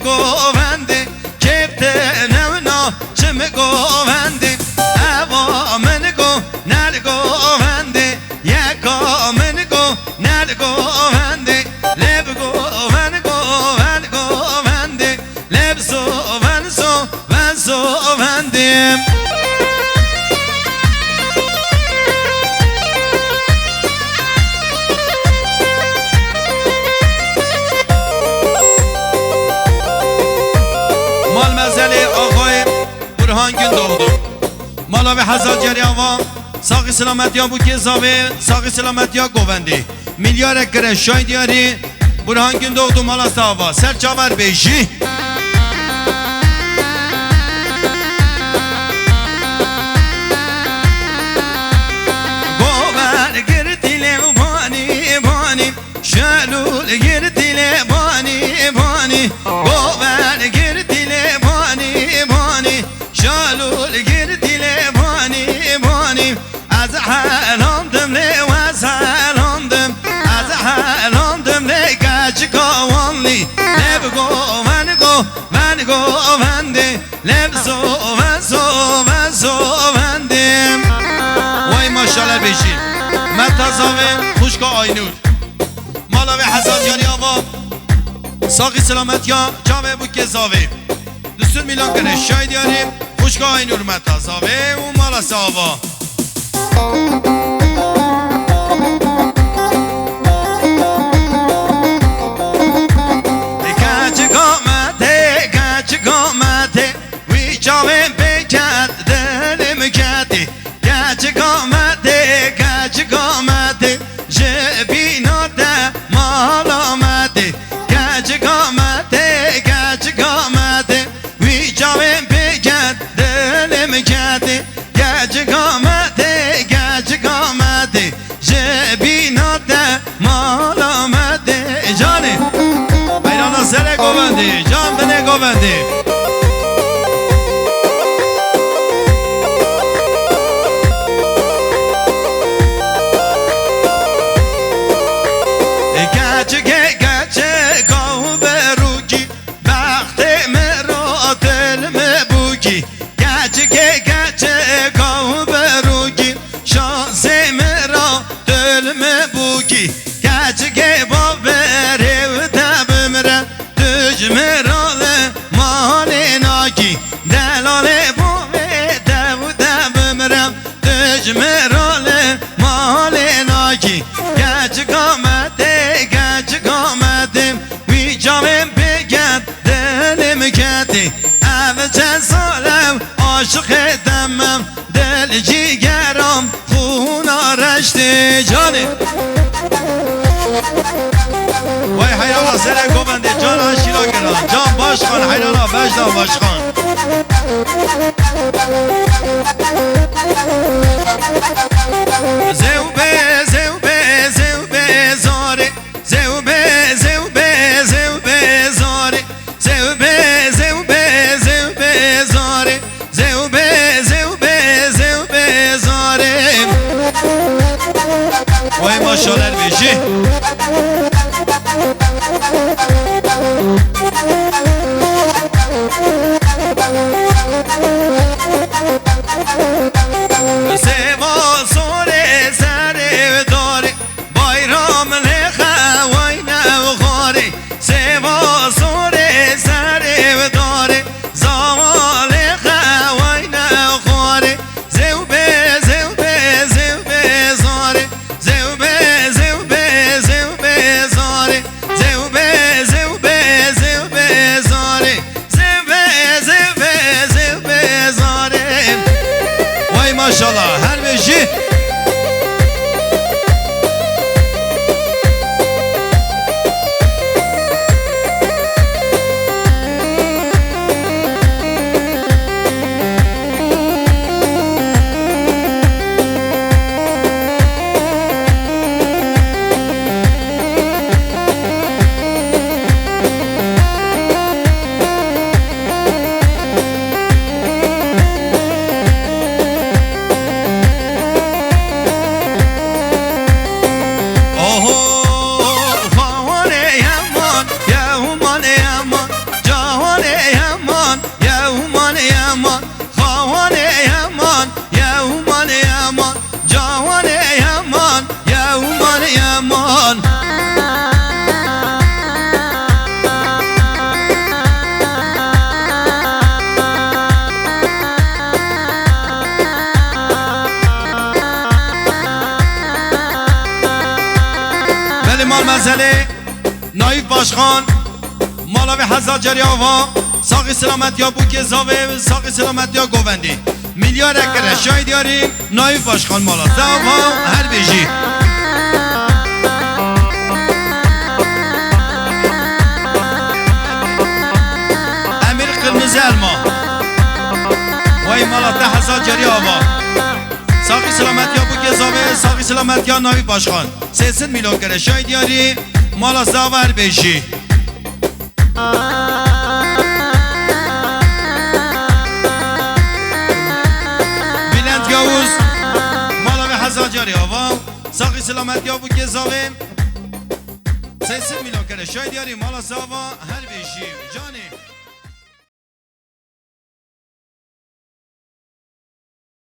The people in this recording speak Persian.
گووندی کفته نونا چم گووندی اوا من گو نل گووندی یکا من گو نل گووندی لب گوون گوون گووندی لب سوون سوون سووندیم مال مزل آقای برهان گل doğdu مالا به حضرت جریان ساقی سلامتی ها بو که زاوه ساقی سلامتی ها گووندی میلیار کره شای دیاری برهان گل doğdu مالا ساوا سرچاور بیشی گوور گردیله بانی بانی شلول گردیله بانی بانی گوور گردیله بانی بانی شلول گردیله بانی بانی از حالندم لی و از حالندم از حالندم لی گچ گوانلی لب گوون گوون گووندی لب سوون سوون سووندیم وای ماشاءالله بیشین متزاوه خوشگا آینور مالا به حسن جاری آوا ساقی سلامت یا جامعه بو که زاوه دستور میلان کنه شای دیاریم خوشگا آینور متزاوه و مالا ساوا گچ گامته وی جامعه بکد دلم کدی گچ گامته جبینا ده مال آمده گچ گامته وی جامعه بکد دلم کدی گچ گامته جبینا ده مال آمده جانه بیرانا سر گووندی جان بنه گووندی گچ گاو بروگی وقت مرا دل مبوگی گچ گاو بروگی شانس مرا دل مبوگی گچ با بره و دبمره دج مرال مال ناگی دلال بوه دو دبمرم دج مرال مال ناگی گچ گامدیم وی جامم بگد دلم کدی او چند سالم عاشق دمم دل جیگرم خون آرشتی جانه وای حیرانا سر گوونده جان آشیلا گران جان باش خان حیرانا بجدا باش خان زوبه زوبه زوبه زاره زوبه زوبه زوبه زاره زوبه زوبه زوبه زاره زوبه زوبه زوبه زاره وای ماشاءالله بیشی زیبا سوره سره داره بایرام لخوای نوخاره زیبا سوره سره داره زوال خوای نوخاره زوبه زوبه زوبه زاره زوبه زوبه زوبه زاره زوبه زوبه زوبه زاره زوبه زوبه زوبه زاره وای ماشاءالله هر بشی بله نایب باشخان مالاوی حزال جریاوا ساقی سلامت یا بوک زاوه ساقی سلامت یا گووندی میلیار اکره شاید یاریم نایب باشخان مالا زاوا هر بیجی امیر قرمزی الما وای مالا ده حزال جریاوا ساقی سلامت یا بوک زاوه ساقی سلامت یا نایب باشخان 300 میلیون کره شاید یاری مالا زاوا هر بیجی جاری آوا ساقی سلامت یا بو که زاویم 300 میلیون کره شاید یاری مالا ساوا هر بیشیم جانی